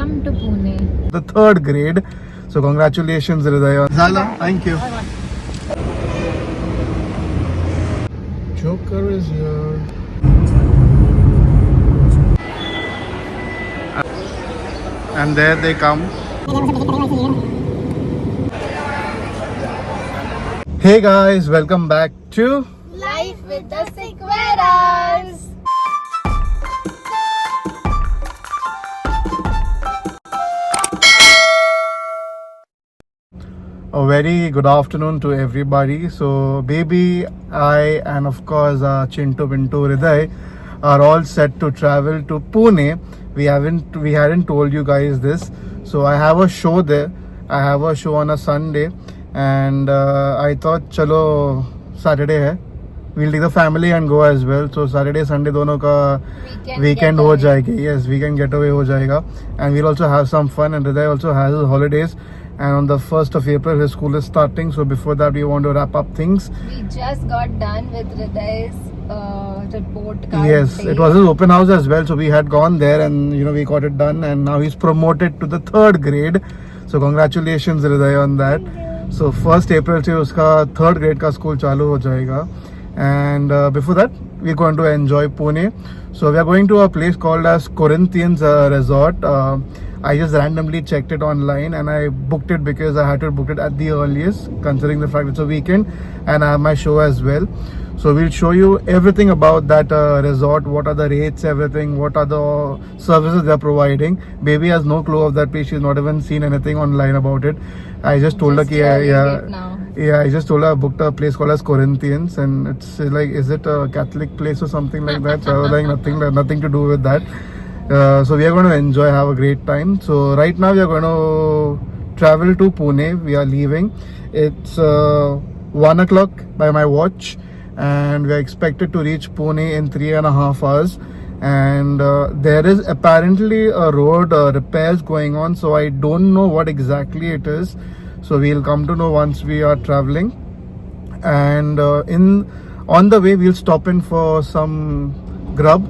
come to Pune. The third grade. So congratulations, Hriday. Zala, thank you. Joker is here. And there they come. Hey guys, welcome back to Life with the Sequeras. a very good afternoon to everybody. So baby, I and of course Chintu, Pintu, Hriday are all set to travel to Pune. We hadn't told you guys this. So I have a show there. I have a show on a Sunday, and I thought chalo Saturday hai, we'll take the family and go as well. So Saturday Sunday दोनों का weekend हो जाएगी. Yes, weekend getaway हो जाएगा, and we'll also have some fun. And Hriday also has his holidays, and on the 1st of April his school is starting. So before that we want to wrap up things. We just got done with Hriday's report card. Yes, day. it was his open house as well. So we had gone there, and we got it done, and now he's promoted to the third grade. So congratulations Hriday on that. So 1st April से उसका third grade का school चालू हो जाएगा. And before that we're going to enjoy Pune. So we are going to a place called as Corinthians Resort. I just randomly checked it online and I booked it because I had to book it at the earliest, considering the fact it's a weekend and I have my show as well. So we'll show you everything about that resort, what are the rates, everything, what are the services they're providing. Baby has no clue of that place. She's not even seen anything online about it. I just told her I just told her I booked a place called as Corinthians, and it's like, is it a Catholic place or something like that? So I was like, nothing to do with that. So we are going to enjoy, have a great time. So right now we are going to travel to Pune. We are leaving. It's 1 o'clock by my watch, and we are expected to reach Pune in 3.5 hours. And there is apparently a road repairs going on, so I don't know what exactly it is. So we'll come to know once we are traveling. And on the way we'll stop in for some grub.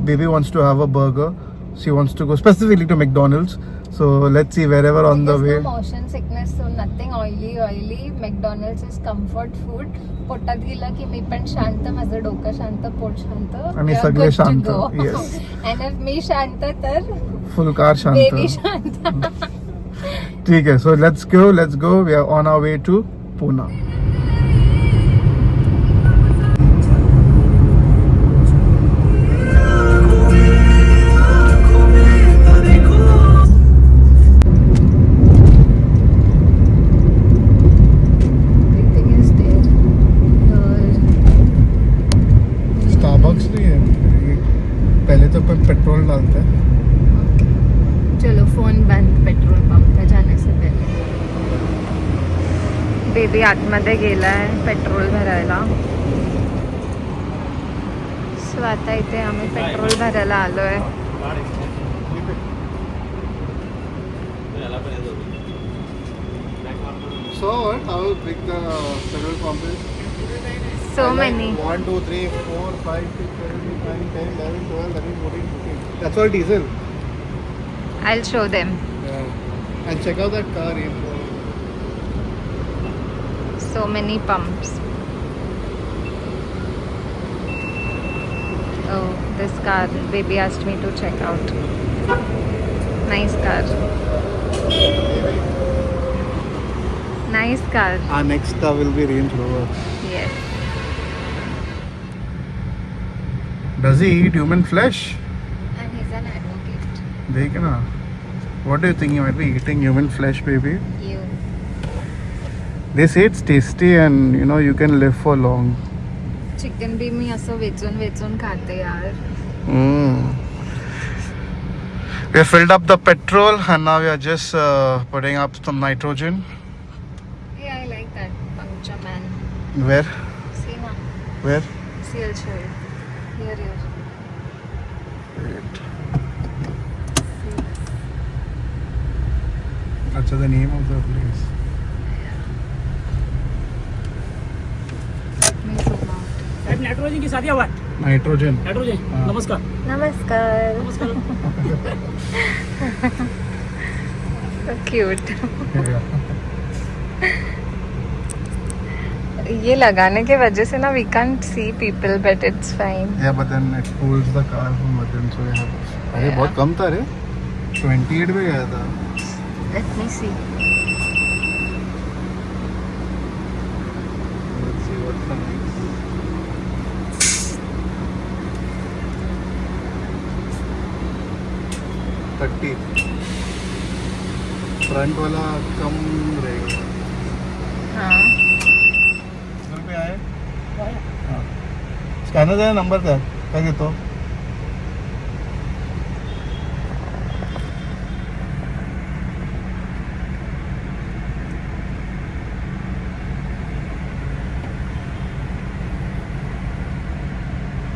Baby wants to have a burger. She wants to go specifically to McDonald's. So let's see wherever on the way. There's no motion sickness, so nothing oily. McDonald's is comfort food. पोटात गेला की मी पण शांत, माझं डोकं शांत, pot शांत आणि सगळे शांत. Yes. And if मी शांत तर full car शांत. बेबी शांत. ठीक है. So let's go. We are on our way to Pune. Petrol डालते हैं. चलो फोन बंद पेट्रोल पंप पे जाने से पहले. बेबी आतमध्ये गेला आहे पेट्रोल भरायला. सो आता इथे आम्ही पेट्रोल भरायला आलोय. So how big the petrol pump is? So many. 1, 2, 3, 4, 5, 6, 7, 8, 9, 10, 11, 12, 13, 14, 15. That's all diesel. I'll show them. Yeah. And check out that car here. So many pumps. Oh, this car baby asked me to check out. Nice car. Nice car. Our next car will be Range Rover. Yes. Does he eat human flesh? And he's an advocate. Dekh na. What do you think? He might be eating human flesh, baby? You. They say it's tasty and you can live for long. Chicken भी मी असं वेचून खाते यार. We have filled up the petrol and now we are just putting up some nitrogen. Yeah, I like that puncture man. Where? See now. Where? See, I'll show you. Here. Wait. That's the name of the place. Let me zoom out. Nitrogen की शादी हुआ nitrogen. Nitrogen. नमस्कार. नमस्कार. नमस्कार. Cute. ये लगाने के वजह से ना we can't see people but it's fine. Yeah, but then it cools the car from within, so you have. अरे बहुत कम था रे. 28 पे गया था. Let me see. Let's see what's the next. Front वाला कम रहेगा. हाँ. घर पे आए. हाँ. स्कॅनर आहे नंबर द्या. काय घेतो.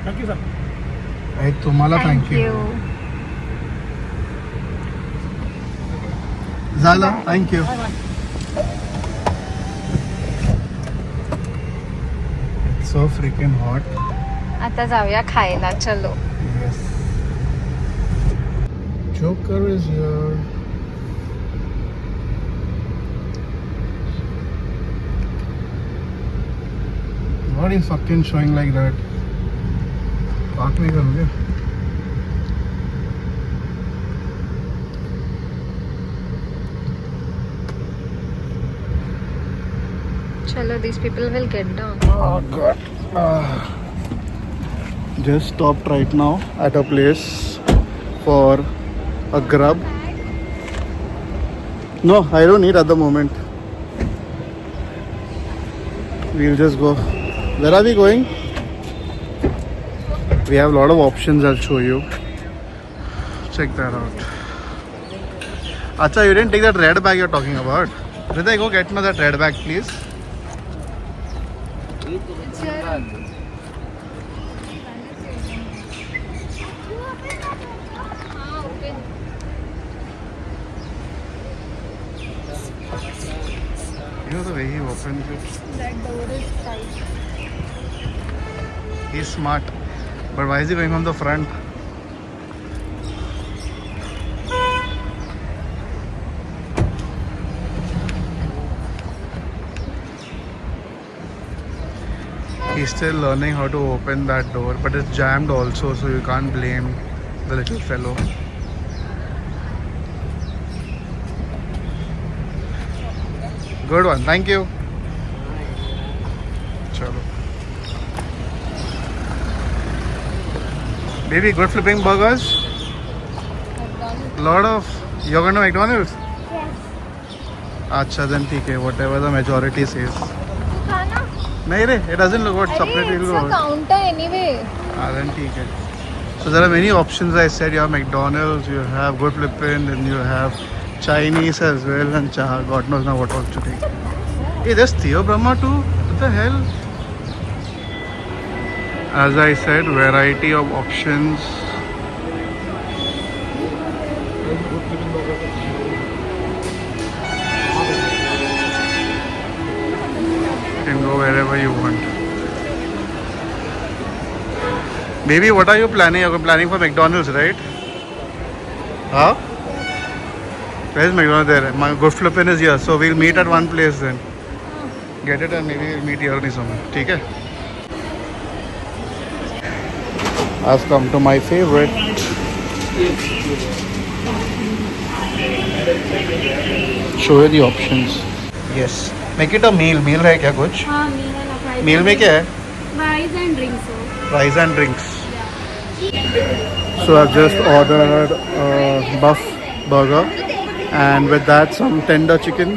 Thank you sir. तुम्हाला थँक्यू. झालं. थँक्यू. सो फ्रिकिंग हॉट. आता जाऊया खायला. चलो. Yes. Joker is here. What is fucking showing like that? Park नहीं करोगे? चलो. These people will get down. Oh God. Just stopped right now at a place for a grub. No, I don't need at the moment. We'll just go. Where are we going? We have a lot of options. I'll show you. Check that out. Acha, you didn't take that red bag you're talking about. Hriday, go get me that red bag, please. You know the way he opens it? That door is tight. He's smart. But why is he going from the front? He's still learning how to open that door, but it's jammed also, so you can't blame the little fellow. Good one, thank you. Chalo. Baby, good flipping burgers. Lot of. You're going to McDonald's? Yes. Acha, then okay, whatever the majority says. खाना. नहीं रे, it doesn't look what separate It's will a go. counter anyway. Then ठीक है. So there are many options. I said you have McDonald's, you have Good Flippin, then you have Chinese as well, and God knows now what else to take. Hey, there's Theo Brahma too. What the hell? As I said, variety of options. You can go wherever you want. Baby, what are you planning? You're planning for McDonald's, right? Huh? Where's McDonald's there? My Good Flippin is here, so we'll meet at one place then. Get it and maybe we'll meet here only somewhere. Okay? I've come to my favorite. Show you the options. Yes. Make it a meal. Meal है क्या कुछ? हाँ मील है fries. Meal में क्या है? Fries and drinks हो. Fries and drinks. So I've just ordered a buff burger and with that some tender chicken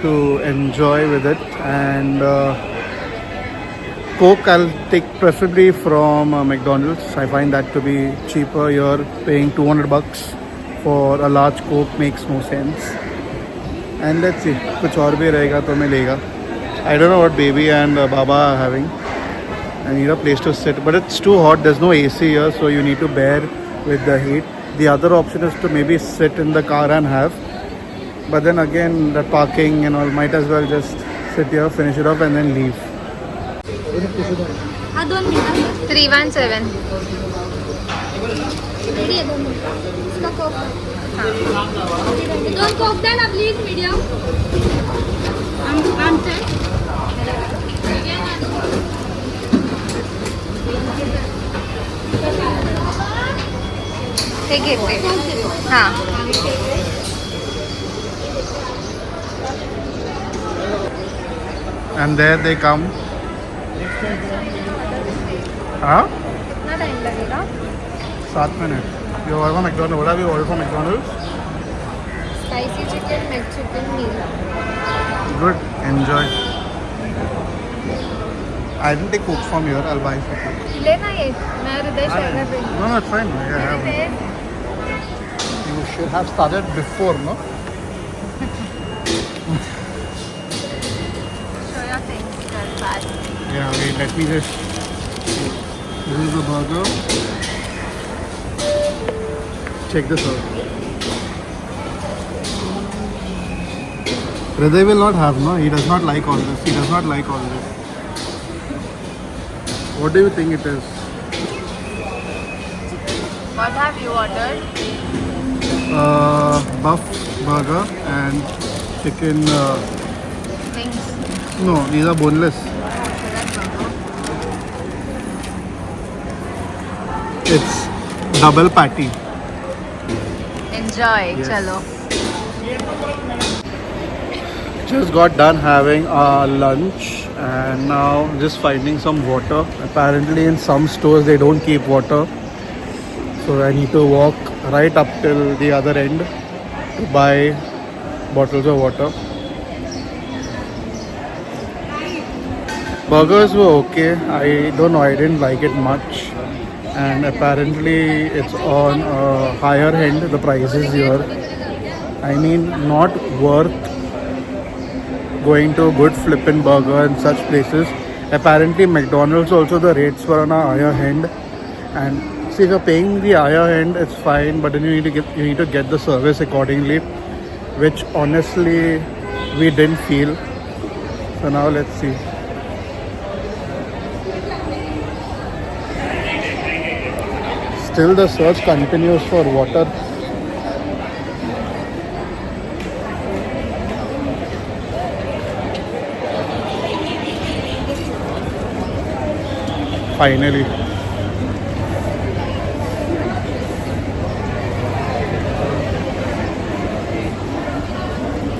to enjoy with it, and Coke I'll take preferably from McDonald's. I find that to be cheaper. You're paying $200 for a large Coke makes no sense. And let's see, कुछ और भी रहेगा तो मैं लेगा. I don't know what baby and Baba are having. I need a place to sit, but it's too hot. There's no AC here, so you need to bear with the heat. The other option is to maybe sit in the car and have, but then again the parking and all, might as well just sit here, finish it off and then leave. 2 मिनिटं 317. Ready आहे 2 मिनिटं इसका Coke 2 Coke द्या ना please medium आमचे हे घेते. हां. And there they come. हाँ? कितना टाइम लगेगा? 7 minutes. You order from McDonald's. What have you ordered from McDonald's? Spicy chicken McChicken meal. Good. Enjoy. I didn't take Coke from here. I'll buy for Coke. लेना ये. मैं हृदय share कर रही हूँ. No, it's fine. Yeah, हृदय. you should have started before, no? Show your things. That's bad. Yeah, wait, let me just. This is the burger. Check this out. Hriday will not have, no? He does not like all this. He does not like all this. What do you think it is? What have you ordered? Buff burger and chicken. Things. No, these are boneless. It's double patty. Enjoy. Yes. चलो. Just got done having our lunch and now just finding some water. Apparently in some stores they don't keep water. So I need to walk right up till the other end to buy bottles of water. Burgers were okay. I don't know, I didn't like it much. And apparently it's on a higher end, the prices here. I mean, not worth going to a good flippin' burger in such places. Apparently McDonald's also the rates were on a higher end. And see, if you're paying the higher end, it's fine, but then you need to get the service accordingly, which honestly we didn't feel. So now let's see. Still the search continues for water. Finally.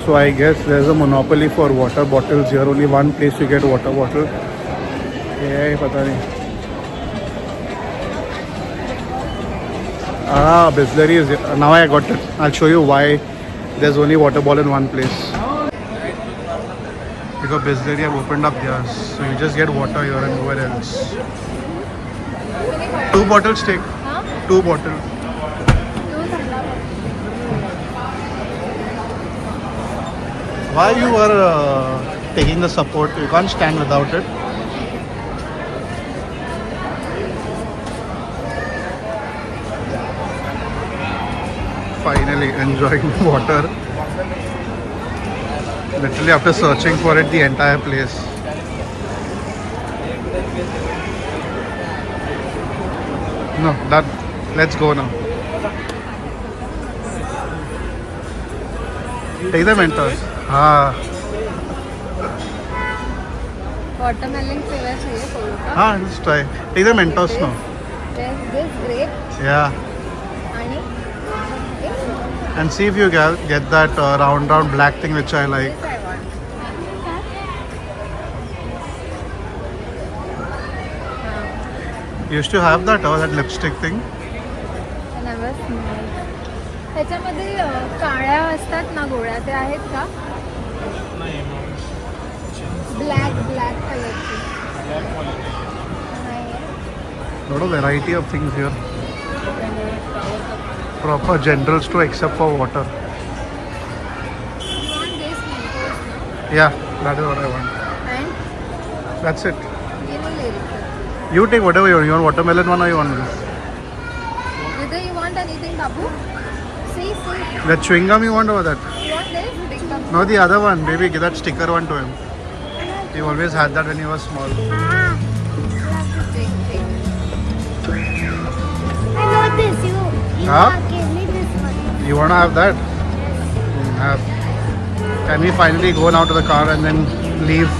So I guess there's a monopoly for water bottles here. Only one place to get water bottle. Yeah, pata nahi. Ah, Bisleri is here. Now I got it. I'll show you why there's only water bottle in one place. Because Bisleri have opened up theirs. So you just get water here and nowhere else. 2 bottles take. Huh? 2 bottles. Why you are taking the support? You can't stand without it. Finally enjoying water. Literally after searching for it the entire place. No, that. Let's go now. Take the Mentos. हाँ Watermelon flavor चाहिए कोई का? हाँ, let's try. Take the Mentos now. This grape Yeah. आणि And see if you get that round black thing which I like. this I want. You used to have that lipstick thing. I never smelled. ह्याच्यामध्ये काळ्या असतात ना गोळ्या ते आहेत का? Black कलरची. Lot of variety of things here. Proper general store except for water. You want this Mentos, no? Yeah, that is what I want. And That's it. ये नहीं ले रही. You take whatever you want. You want watermelon one or you want this? Whether you want anything, Babu? See. The chewing gum you want or that? You want this? Big cup. No, the other one. Baby, give that sticker one to him. He always had that when he was small. You have to take. this. You Huh? give me this one. You wanna have that? Have. Can we finally go now to the car and then leave?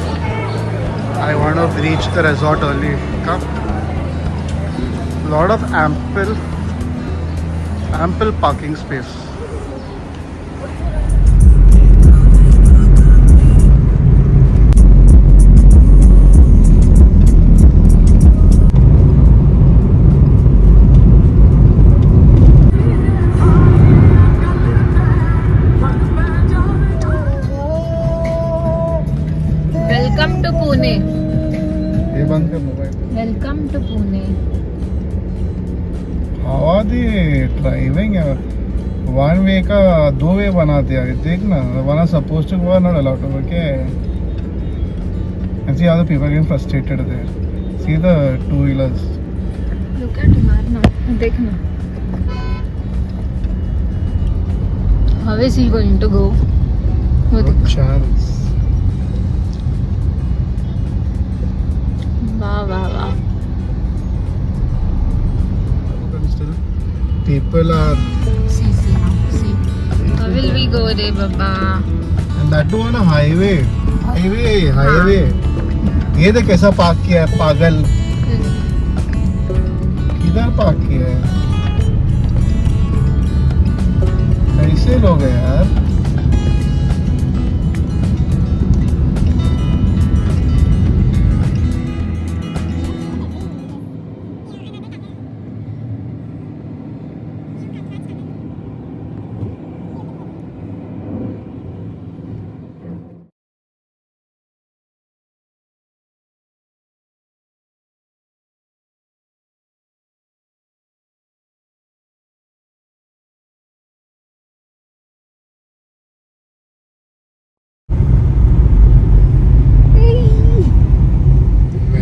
I want to reach the resort early. Come. Lot of ample parking space. Welcome to Pune. ये बंद कर mobile. Welcome to Pune. हवा दी driving है. One way का 2 वे बना दिया. देख ना, one are supposed to go, not allowed to. Okay. And see how the people are getting frustrated there. See the two-wheelers. Look at her now. देखना. How is he going to go? वो देख. Chance. वाह वाह वाह. People are, See now. See. How will we go there, Baba? and that too on a highway. Highway. ये देख कैसा park किया है पागल. किधर पार्क किया है? कैसे लोग हैं यार?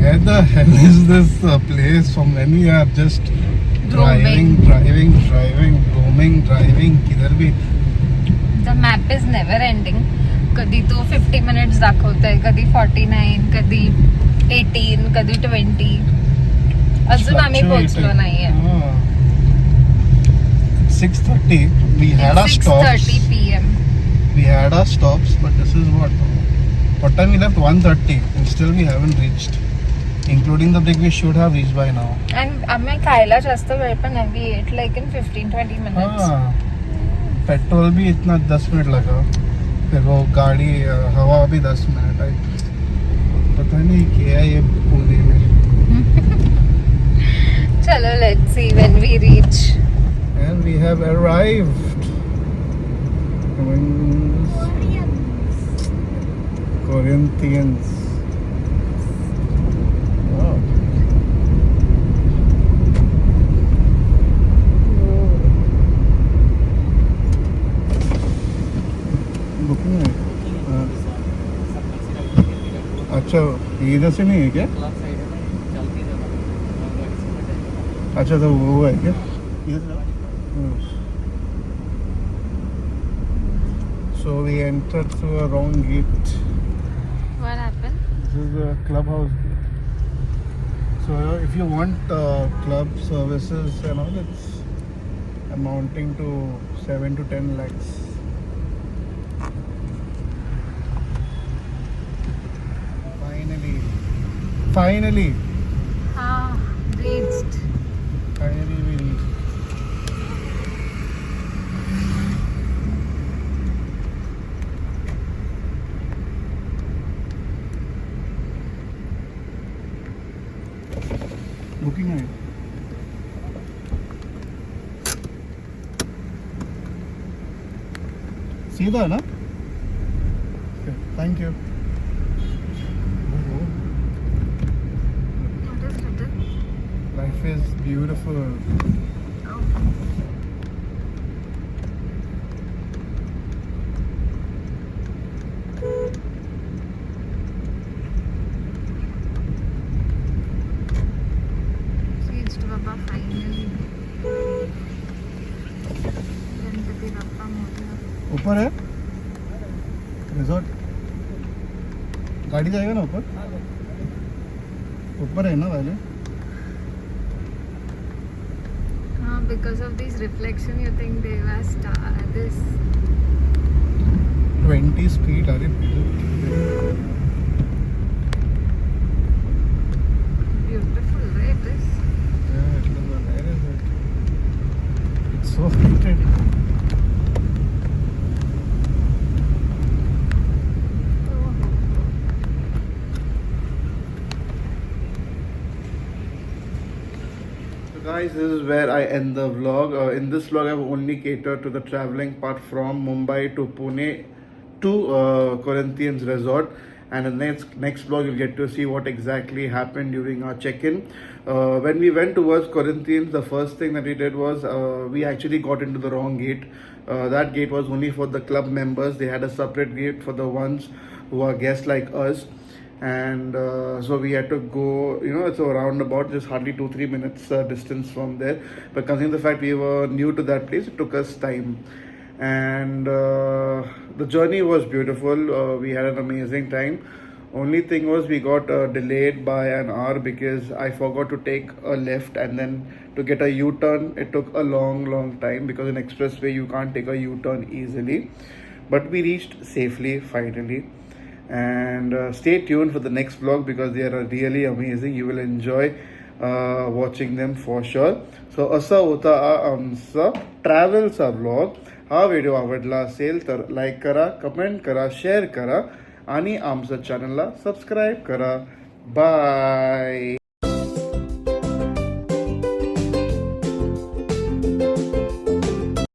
Where the hell is this place from when we are just driving, roaming, किधर भी. The map is never ending. कधी तो 50 minutes दाखवतंय, कधी 49, कधी 18, कधी 20. अजून आम्ही पोहोचलो नाहीये. 6:30. We had our stops. 6:30 PM. We had our stops, but this is what time we left? 1:30, and still we haven't reached. Including the break, we should have reached by now. And आम्ही खायला जास्त वेळ पण नाही. We ate like in 15-20 minutes. हाँ, petrol भी इतना 10 minute लगा. फिर वो गाड़ी हवा भी 10 मिनट आई. पता नहीं क्या है ये पुणे में. चलो let's see when we reach. And we have arrived. Corinthians. Wow. Booking है. अच्छा, इधर से नहीं है क्या? अच्छा, तो वो है क्या? So we entered through a wrong gate. What happened? This is a clubhouse. So if you want club services and all, it's amounting to 7 to 10 lakhs. Finally. Reached. Finally we reached. Booking है. सीधा है ना? Thank you. What is written? Life is beautiful. Reached Baba finally. Ganpati Bappa Morya. ऊपर है resort. गाड़ी जाएगा ना ऊपर. ऊपर है ना पहले. हाँ because of this reflection you think they were this 20 speed, are it? beautiful, right? This. Yeah, where is it? It's so heated. So guys, this is where I end the vlog. In this vlog, I've only catered to the traveling part from Mumbai to Pune to Corinthians Resort. And in the next vlog, you'll get to see what exactly happened during our check-in. When we went towards Corinthians, the first thing that we did was we actually got into the wrong gate. That gate was only for the club members. They had a separate gate for the ones who are guests like us. And so we had to go, it's around about just hardly 2-3 minutes distance from there. But considering the fact we were new to that place, it took us time. And the journey was beautiful. We had an amazing time. Only thing was we got delayed by an hour because I forgot to take a left, and then to get a U-turn it took a long time because in expressway you can't take a U-turn easily. But we reached safely finally. And stay tuned for the next vlog because they are really amazing. You will enjoy watching them for sure. So असा होता आमचा ट्रॅव्हलचा vlog. हा video आवडला असेल तर like करा, comment करा, share करा आणि आमच्या चॅनलला सबस्क्राईब करा. बाय.